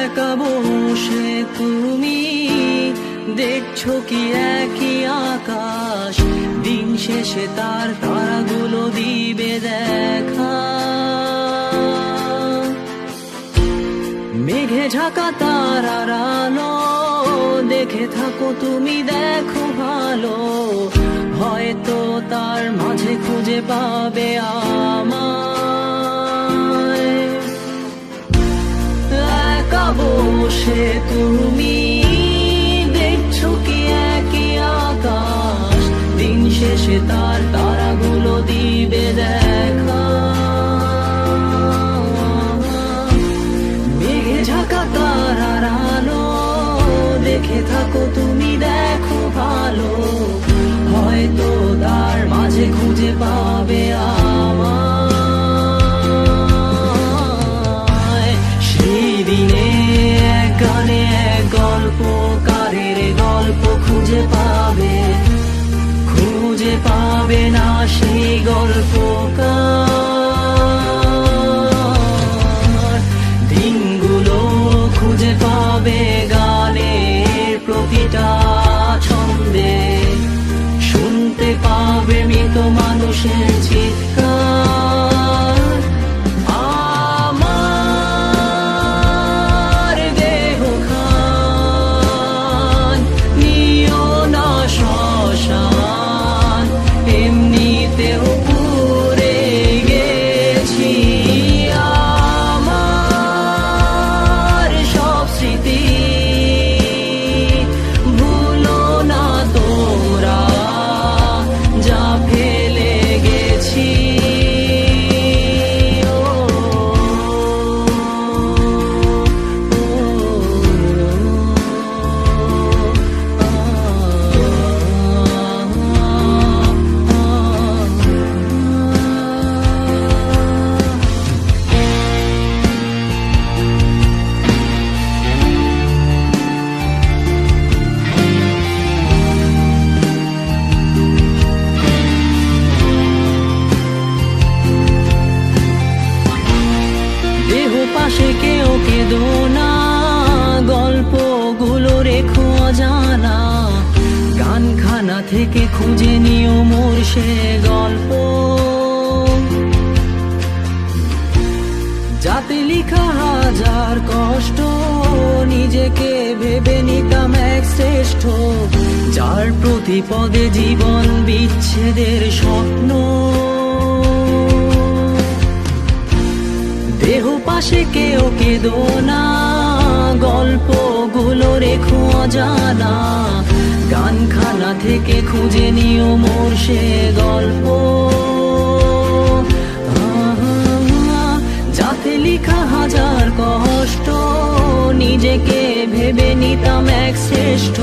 একা বসে তুমি দেখছো কি একই আকাশ, দিন শেষে তার তারাগুলো দিবে দেখা। মেঘে ঢাকা তারার আলো দেখে থাকো তুমি, দেখো ভালো, হয়তো তার মাঝে খুঁজে পাবে আমায়। একা বসে তুমি দেখছো কি একই আকাশ, দিন শেষে তার তারাগুলো দিবে দেখা। মেঘে ঢাকা তারার আলো দেখে থাকো তুমি, দেখো ভালো, হয়তো তার মাঝে খুঁজে পাবে আমায়। সেই দিনে এক গানে এক গল্পকারের গল্প খুঁজে পাবে, খুঁজে পাবে না সেই গল্পকার। দিনগুলো খুঁজে পাবে গানের প্রতিটা ছন্দে, শুনতে পাবে মৃত মানুষের চিৎকার। আমার দেহ খান নিও না শ্মশান, এমনিতেও পুড়ে গেছি। আমার সব স্মৃতি ভুলো না তোমরা, যা ফেলে গেছি। দেহ পাশে কেউ কেঁদো না, গল্পগুলো রেখো অজানা, গানখানা থেকে খুঁজে নিও মোর সে গল্প, যাতে লিখা হাজার কষ্ট নিজেকে ভেবে নিতাম এক শ্রেষ্ঠ, যার প্রতি পদে জীবন বিচ্ছেদের স্বপ্ন। দেহ পাশে কেউ কেঁদো না, গল্পগুলো রেখো অজানা, গানখানা থেকে খুঁজে নিও মোর সে গল্প, যাতে লিখা হাজার কষ্ট নিজেকে ভেবে নিতাম এক শ্রেষ্ঠ,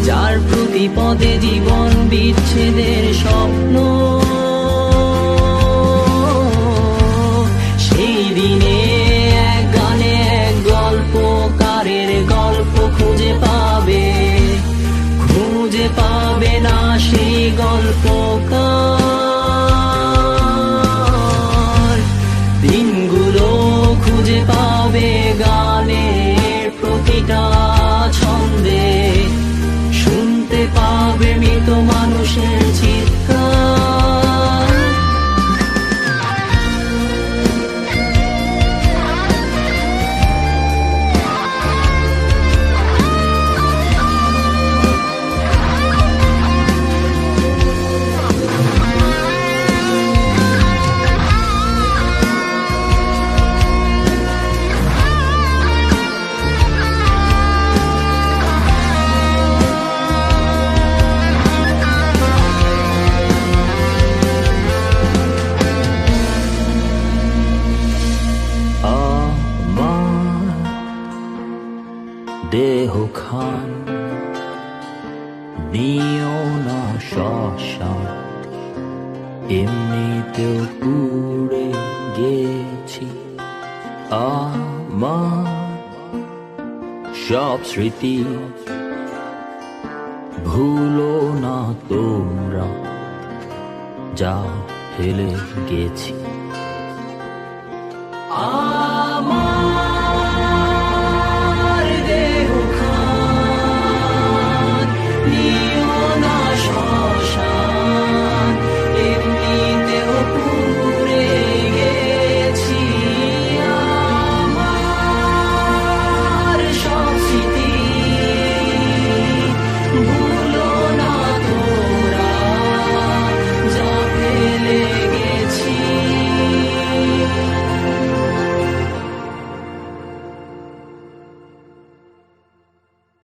যার প্রতি পদে জীবন বিচ্ছেদের স্বপ্ন। সেই দিনে এক গানে এক গল্পকারের গল্প খুঁজে পাবে, খুঁজে পাবে না সেই গল্পকার। দিনগুলো খুঁজে পাবে গানের প্রতিটা ছন্দে, শুনতে পাবে মৃত মানুষের চিৎকার। দেহ খান নিও না শ্মশান, এমনিতেও পুড়ে গেছি। আমার সব স্মৃতি ভুলো না তোমরা, যা ফেলে গেছি।